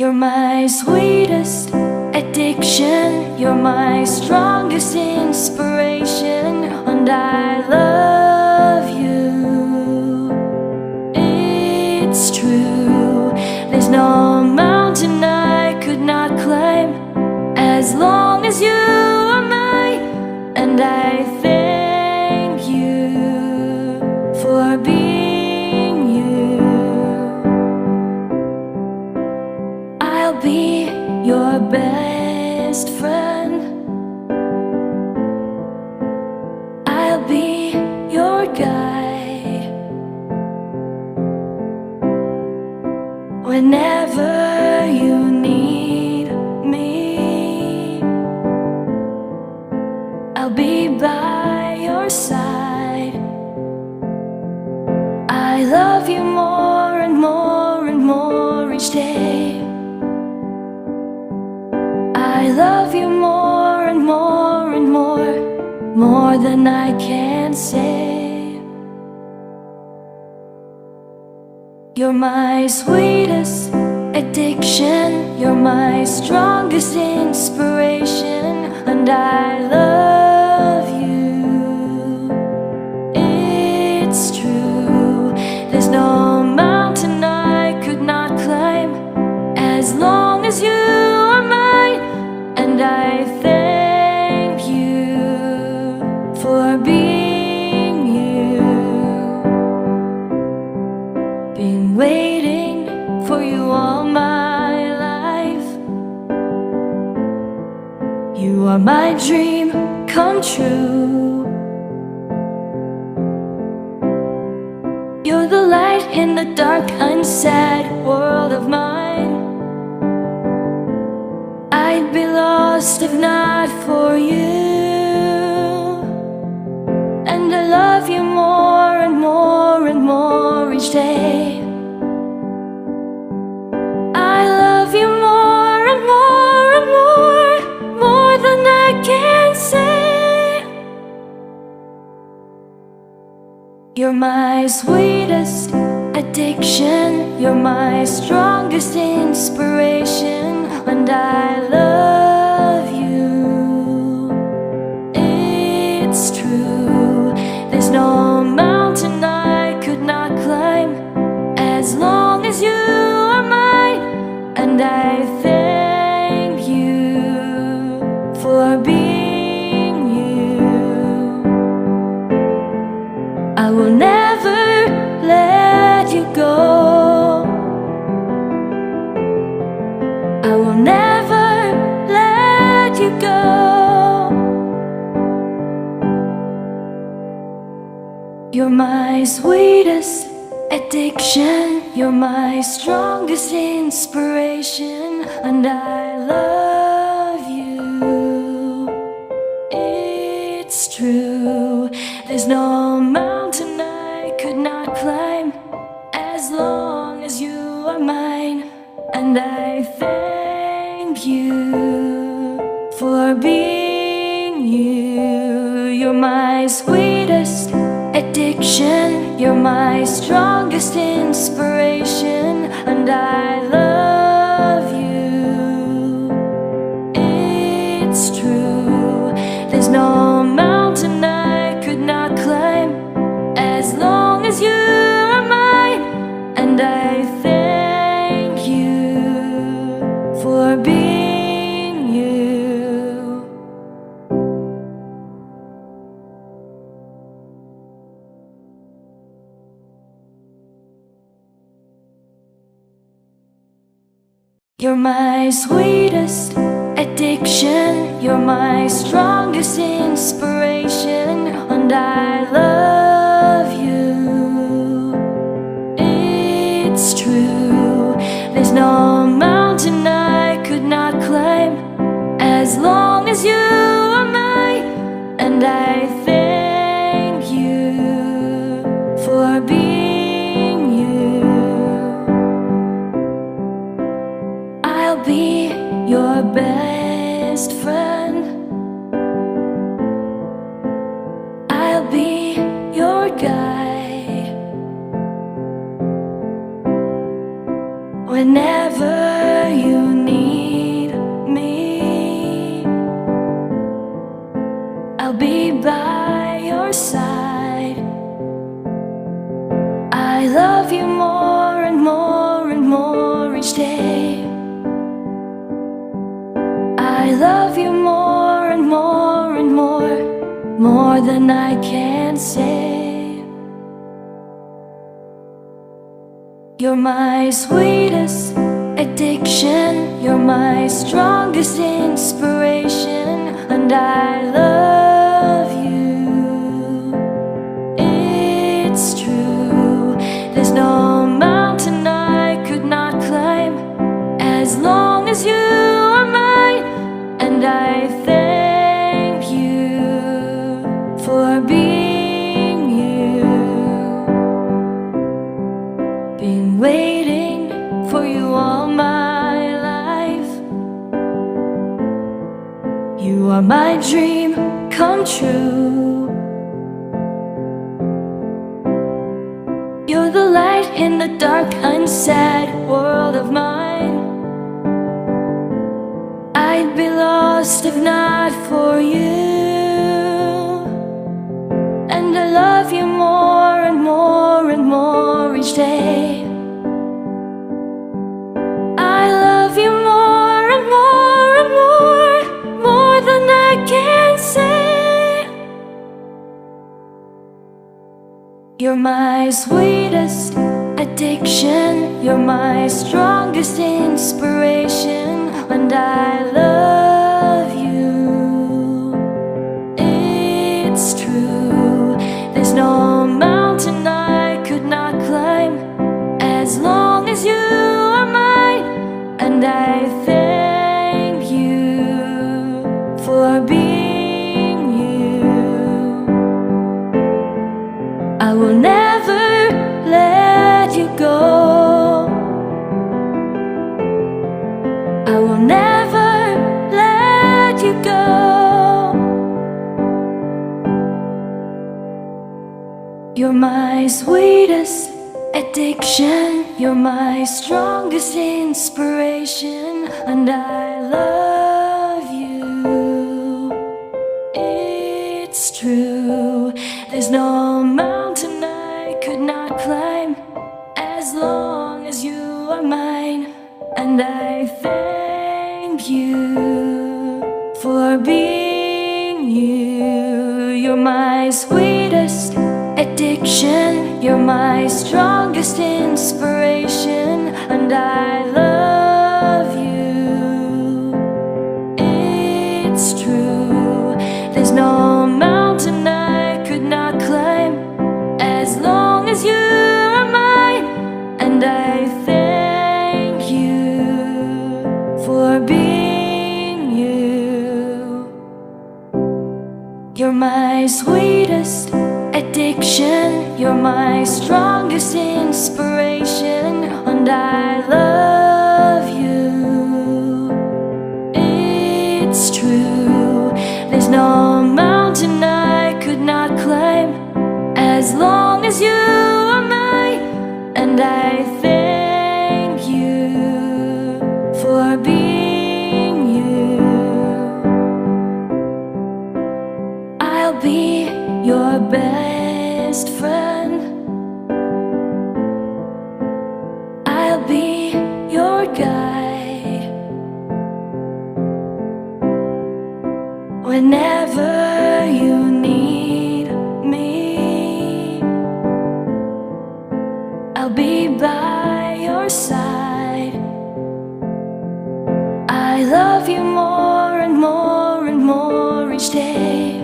You're my sweetest addiction, you're my strongest inspiration, and I love you. It's true, there's no mountain I could not climb as long as you are mine, and I thank you for being you. I'll be your best friend, I'll be your guide whenever you need me. I'll be by your side. I love you more and more and more each day. I love you more and more and more than I can say. You're my sweetest addiction, you're my strongest inspiration, and I love you. It's true, there's no mountain I could not climb as long as you are mine, and I thank you for being you. Been waiting for you all my life. You are my dream come true. You're the light in the dark, unsad world of mine. I'd be lost if not for you, and I love you more and more and more each day. I love you more and more and more than I can say. You're my sweetest addiction, you're my strongest inspiration, and I love you. It's true, there's no mountain I could not climb as long as you are mine, and I thank you for being you. I will never let you go, I will never let you go. You're my sweetest addiction, you're my strongest inspiration, and I love you. It's true, there's no mountain I could not climb as long as you are mine, and I thank you for being you. You're my sweetest addiction, you're my strongest inspiration, and I love you. It's true, there's no mountain I could not climb as long as you are mine, and I thank you for being you. You're my sweetest addiction, you're my strongest inspiration, and I love you. It's true, there's no mountain I could not climb as long as you are mine, and I thank you for being you. I'll be your best friend, I'll be your guide whenever you I love you more and more and more than I can say. You're my sweetest addiction, you're my strongest inspiration, and I love you. It's true, there's no mountain I could not climb as long as you are mine, and I thank you for being you. Been waiting for you all my life. You are my dream come true. You're the light in the dark, unsad world of mine. I'd be lost if not for you. And I love you more and more and more each day. I love you more and more and more than I can say. You're my sweetest addiction, you're my strongest inspiration, and I love you. It's true, there's no mountain I could not climb as long as you are mine, and I thank you for being you. I will never let you go. I will never let you go. You're my sweetest addiction, you're my strongest inspiration, and I love you. It's true, there's no mountain I could not climb as long as you are mine, and I thank you for being you. You're my sweetest addiction, you're my strongest inspiration, and I love you. It's true, there's no mountain I could not climb as long as you are mine, and I thank you for being you. You're my sweetest addiction, you're my strongest inspiration, and I love you. It's true, there's no mountain I could not climb as long as you are mine, and I thank you for being you. I'll be your best friend. I'll be your guide whenever you need me. I'll be by your side. I love you more and more and more each day.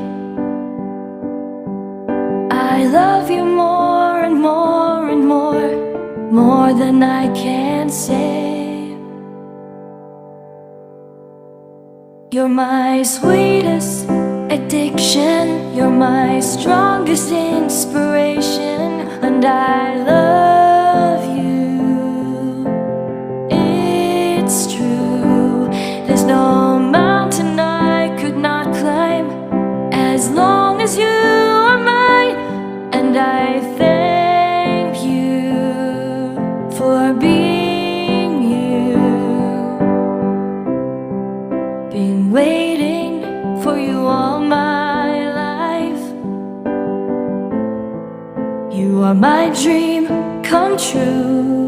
I love you more and more and more than I can say. You're my sweetest addiction, you're my strongest inspiration, and I love you. It's true, there's no mountain I could not climb as long as you are mine, and I thank you for being you. Been waiting for you all my life. You are my dream come true.